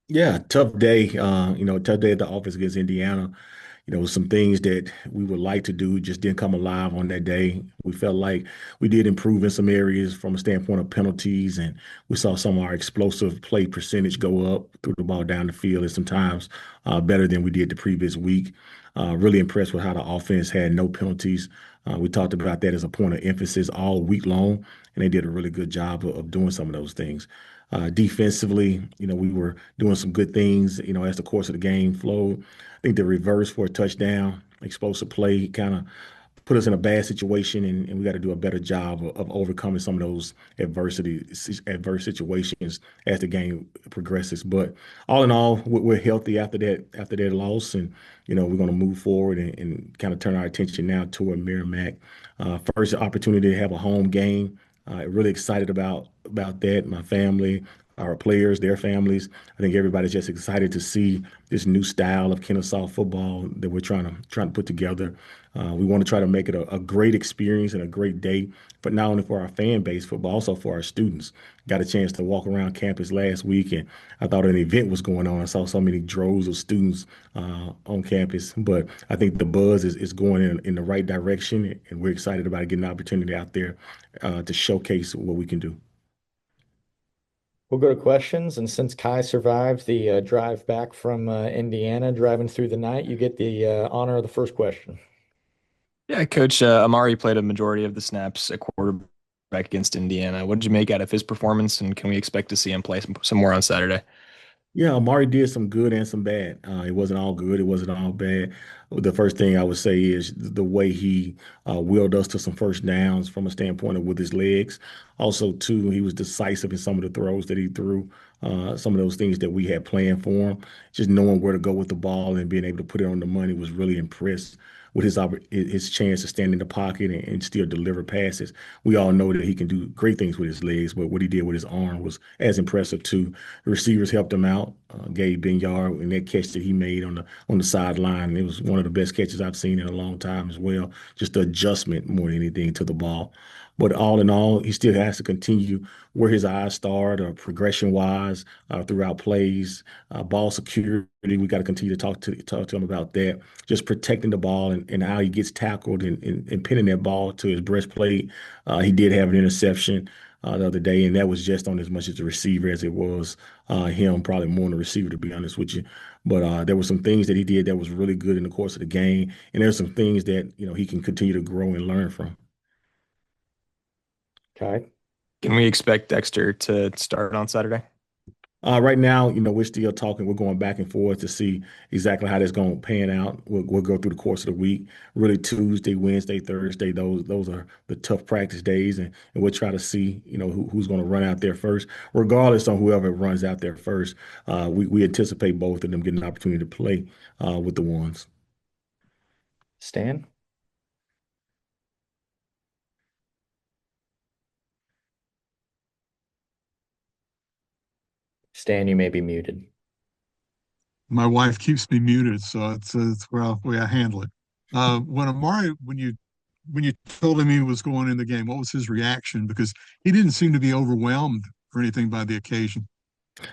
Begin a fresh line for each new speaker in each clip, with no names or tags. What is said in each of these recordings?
Yeah, tough day. Tough day at the office against Indiana. Some things that we would like to do just didn't come alive on that day. We felt like we did improve in some areas from a standpoint of penalties, and we saw some of our explosive play percentage go up, threw the ball down the field, and sometimes better than we did the previous week. Really impressed with how the offense had no penalties. We talked about that as a point of emphasis all week long, and they did a really good job of doing some of those things. Defensively, we were doing some good things, as the course of the game flowed. I think the reverse for a touchdown, explosive play kind of put us in a bad situation, and we got to do a better job of overcoming some of those adverse situations as the game progresses. But all in all, we're healthy after that loss, and we're going to move forward and kind of turn our attention now toward Merrimack. First opportunity to have a home game. Really excited about that. My family, our players, their families. I think everybody's just excited to see this new style of Kennesaw football that we're trying to put together. We want to try to make it a great experience and a great day, but not only for our fan base, but also for our students. Got a chance to walk around campus last week, and I thought an event was going on. I saw so many droves of students on campus, but I think the buzz is going in the right direction, and we're excited about getting the opportunity out there to showcase what we can do.
We'll go to questions. And since Kai survived the drive back from Indiana, driving through the night, you get the honor of the first question.
Yeah, Coach Amari played a majority of the snaps at quarterback against Indiana. What did you make out of his performance, and can we expect to see him play some more on Saturday?
Yeah, Amari did some good and some bad. It wasn't all good. It wasn't all bad. The first thing I would say is the way he willed us to some first downs from a standpoint of with his legs. Also, too, he was decisive in some of the throws that he threw. Some of those things that we had planned for him, just knowing where to go with the ball and being able to put it on the money was really impressed with his chance to stand in the pocket and still deliver passes. We all know that he can do great things with his legs, but what he did with his arm was as impressive too. The receivers helped him out. Gabe Binyard and that catch that he made on the sideline, it was one of the best catches I've seen in a long time as well. Just the adjustment more than anything to the ball. But all in all, he still has to continue where his eyes start, progression wise, throughout plays, ball security. We got to continue to talk to him about that. Just protecting the ball and how he gets tackled and pinning that ball to his breastplate. He did have an interception the other day, and that was just on as much as the receiver as it was him, probably more than the receiver, to be honest with you. But there were some things that he did that was really good in the course of the game, and there's some things that he can continue to grow and learn from.
Kai.
Can we expect Dexter to start on Saturday?
Right now, we're still talking. We're going back and forth to see exactly how that's going to pan out. We'll go through the course of the week. Really, Tuesday, Wednesday, Thursday, those are the tough practice days, and we'll try to see, who's going to run out there first. Regardless on whoever runs out there first, we anticipate both of them getting an opportunity to play with the ones.
Stan. Stan, you may be muted.
My wife keeps me muted, so it's way I handle it. When you told him he was going in the game, what was his reaction? Because he didn't seem to be overwhelmed or anything by the occasion.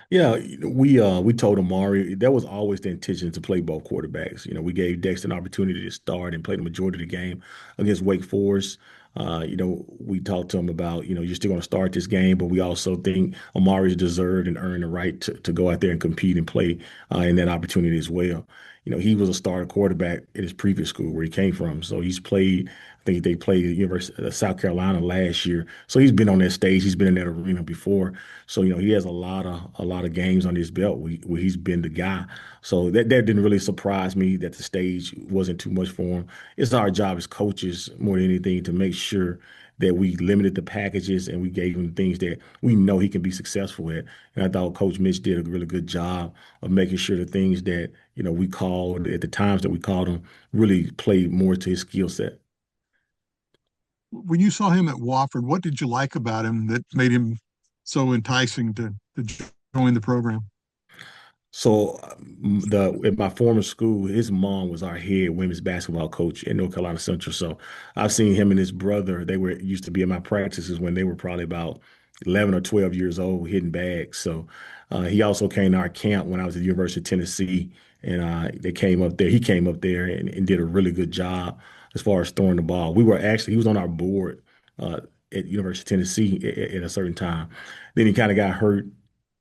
Yeah, we told Amari that was always the intention to play both quarterbacks. We gave Dexter an opportunity to start and play the majority of the game against Wake Forest. We talked to him about, you're still going to start this game, but we also think Amari's deserved and earned the right to go out there and compete and play in that opportunity as well. He was a starter quarterback at his previous school where he came from. So he's played, I think they played at University of South Carolina last year. So he's been on that stage, he's been in that arena before. So, he has a lot of games on his belt where he's been the guy. So that didn't really surprise me that the stage wasn't too much for him. It's our job as coaches more than anything to make sure that we limited the packages and we gave him things that we know he can be successful at. And I thought Coach Mitch did a really good job of making sure the things that, we called at the times that we called him really played more to his skill set.
When you saw him at Wofford, what did you like about him that made him so enticing to join the program?
So the at my former school, his mom was our head women's basketball coach at North Carolina Central. So I've seen him and his brother. They were used to be in my practices when they were probably about 11 or 12 years old hitting bags. So he also came to our camp when I was at the University of Tennessee, and they came up there. He came up there and did a really good job as far as throwing the ball. He was on our board uh, at University of Tennessee at a certain time. Then he kind of got hurt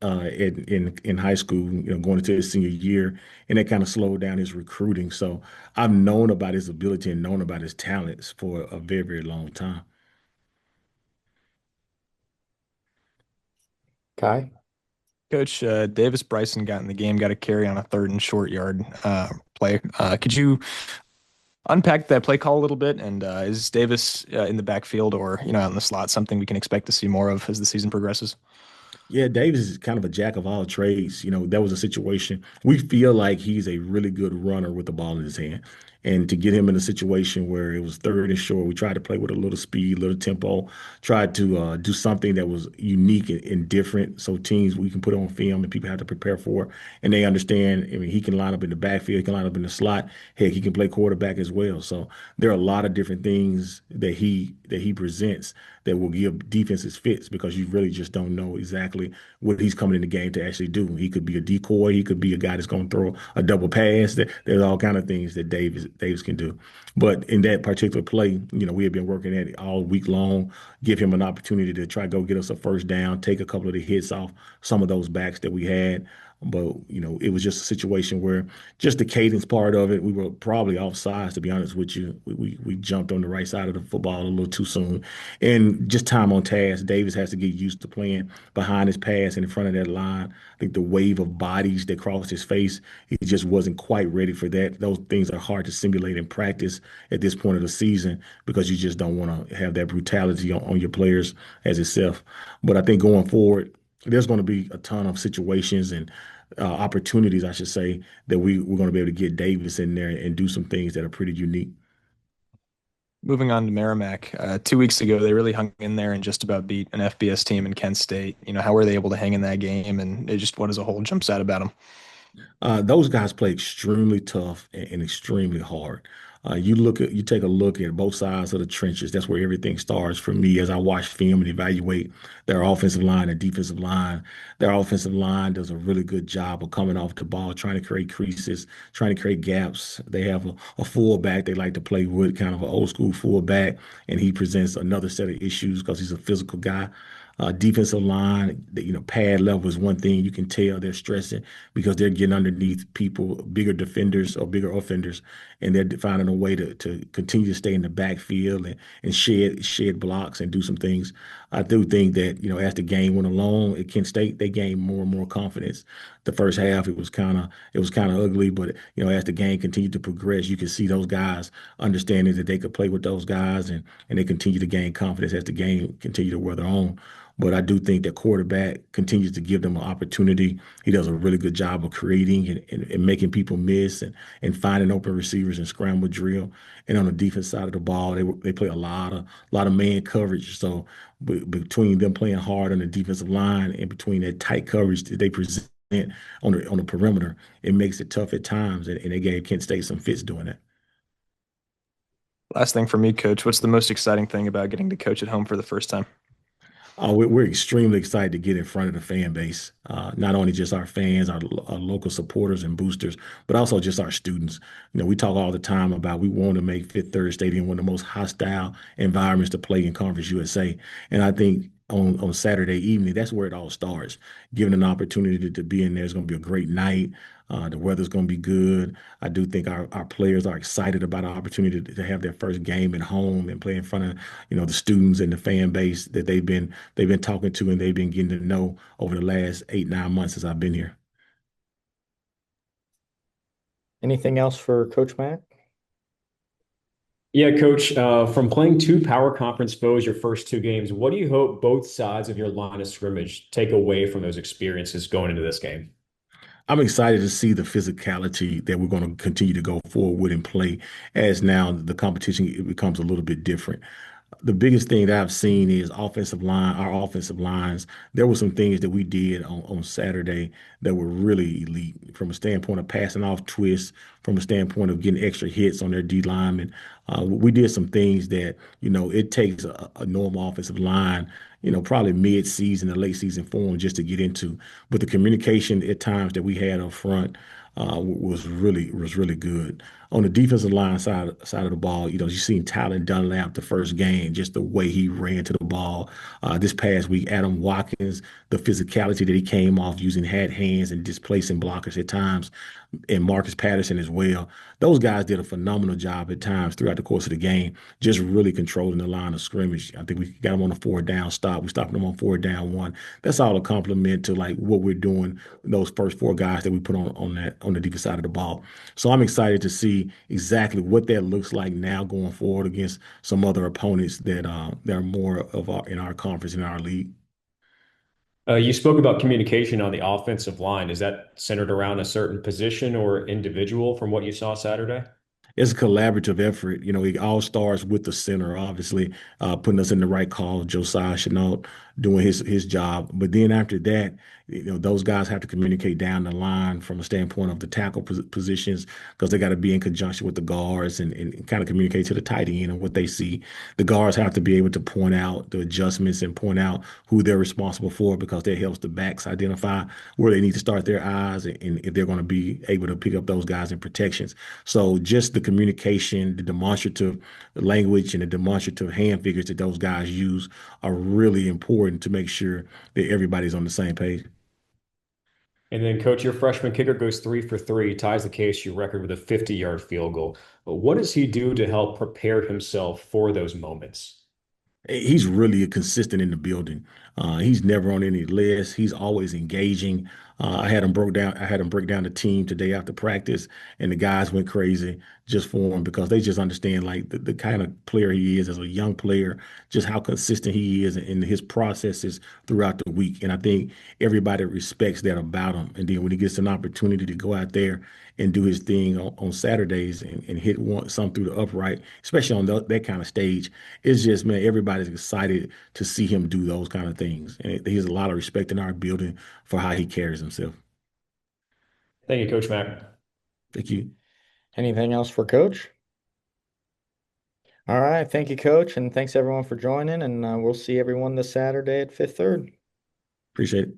in high school, going into his senior year, and that kind of slowed down his recruiting. So I've known about his ability and known about his talents for a very, very long time.
Kai?
Coach, Davis Bryson got in the game, got a carry on a third and short yard play. Could you unpack that play call a little bit? And is Davis in the backfield or out in the slot something we can expect to see more of as the season progresses?
Yeah, Davis is kind of a jack of all trades. That was a situation. We feel like he's a really good runner with the ball in his hand. And to get him in a situation where it was third and short, we tried to play with a little speed, little tempo, tried to do something that was unique and different. So teams we can put on film and people have to prepare for, and they understand. I mean, he can line up in the backfield, he can line up in the slot. Heck, he can play quarterback as well. So there are a lot of different things that he presents that will give defenses fits because you really just don't know exactly what he's coming in the game to actually do. He could be a decoy. He could be a guy that's going to throw a double pass. There's all kind of things that Davis can do. But in that particular play, we have been working at it all week long, give him an opportunity to try to go get us a first down, take a couple of the hits off some of those backs that we had. But, it was just a situation where just the cadence part of it, we were probably off sides, to be honest with you. We jumped on the right side of the football a little too soon. And just time on task, Davis has to get used to playing behind his pass and in front of that line. I think the wave of bodies that crossed his face, he just wasn't quite ready for that. Those things are hard to simulate in practice at this point of the season because you just don't want to have that brutality on your players as itself. But I think going forward, there's going to be a ton of situations and opportunities, I should say, that we're going to be able to get Davis in there and do some things that are pretty unique.
Moving on to Merrimack, 2 weeks ago, they really hung in there and just about beat an FBS team in Kent State. How were they able to hang in that game? And what as a whole jumps out about them?
Those guys play extremely tough and extremely hard. You take a look at both sides of the trenches. That's where everything starts for me as I watch film and evaluate their offensive line and defensive line. Their offensive line does a really good job of coming off the ball, trying to create creases, trying to create gaps. They have a fullback they like to play with, kind of an old school fullback, and he presents another set of issues because he's a physical guy. Defensive line, pad level is one thing you can tell they're stressing because they're getting underneath people, bigger defenders or bigger offenders, and they're finding a way to continue to stay in the backfield and shed blocks and do some things. I do think that, as the game went along at Kent State, they gained more and more confidence. The first half it was kind of ugly, but as the game continued to progress, you could see those guys understanding that they could play with those guys and they continue to gain confidence as the game continued to weather on. But I do think that quarterback continues to give them an opportunity. He does a really good job of creating and making people miss and finding open receivers and scramble drill. And on the defense side of the ball, they play a lot of man coverage. So between them playing hard on the defensive line and between that tight coverage that they present on the perimeter, it makes it tough at times. And they gave Kent State some fits doing that.
Last thing for me, Coach, what's the most exciting thing about getting to coach at home for the first time?
We're extremely excited to get in front of the fan base, not only just our fans, our local supporters and boosters, but also just our students. We talk all the time about we want to make Fifth Third Stadium one of the most hostile environments to play in Conference USA. And I think on Saturday evening, that's where it all starts. Given an opportunity to be in there, it's going to be a great night. The weather's going to be good. I do think our players are excited about our opportunity to have their first game at home and play in front of the students and the fan base that they've been talking to and they've been getting to know over the last 8, 9 months since I've been here.
Anything else for Coach Mack?
Yeah, Coach, from playing two power conference foes your first two games, what do you hope both sides of your line of scrimmage take away from those experiences going into this game?
I'm excited to see the physicality that we're going to continue to go forward with and play as now the competition it becomes a little bit different. The biggest thing that I've seen is our offensive lines. There were some things that we did on Saturday that were really elite from a standpoint of passing off twists, from a standpoint of getting extra hits on their D linemen. We did some things that, it takes a normal offensive line, probably mid-season or late season form just to get into. But the communication at times that we had up front was really good. On the defensive line side of the ball, you seen Tyler Dunlap the first game, just the way he ran to the ball. This past week, Adam Watkins, the physicality that he came off using had hands and displacing blockers at times, and Marcus Patterson as well. Those guys did a phenomenal job at times throughout the course of the game, just really controlling the line of scrimmage. I think we got them on a 4th down stop. We stopped them on 4th down 1. That's all a compliment to like what we're doing. Those first 4 guys that we put on the defense side of the ball. So I'm excited to see exactly what that looks like now going forward against some other opponents that are more of in our conference in our league.
You spoke about communication on the offensive line. Is that centered around a certain position or individual from what you saw Saturday?
It's a collaborative effort. It all starts with the center, obviously, putting us in the right call, Josiah Chenault doing his job. But then after that, those guys have to communicate down the line from a standpoint of the tackle positions because they got to be in conjunction with the guards and kind of communicate to the tight end and what they see. The guards have to be able to point out the adjustments and point out who they're responsible for because that helps the backs identify where they need to start their eyes and if they're going to be able to pick up those guys in protections. So just the communication, the demonstrative language, and the demonstrative hand figures that those guys use are really important to make sure that everybody's on the same page.
And then, coach, your freshman kicker goes 3 for 3, ties the KSU record with a 50-yard field goal. But what does he do to help prepare himself for those moments?
He's really consistent in the building. He's never on any list. He's always engaging. I had him broke down. I had him break down the team today after practice, and the guys went crazy just for him because they just understand like the kind of player he is as a young player, just how consistent he is in his processes throughout the week. And I think everybody respects that about him. And then when he gets an opportunity to go out there and do his thing on Saturdays and hit some through the upright, especially on that kind of stage, it's just, man, everybody's excited to see him do those kind of things. And he has a lot of respect in our building for how he carries himself.
Thank you, Coach Mack.
Thank you.
Anything else for Coach? All right. Thank you, Coach. And thanks everyone for joining. And we'll see everyone this Saturday at Fifth Third.
Appreciate it.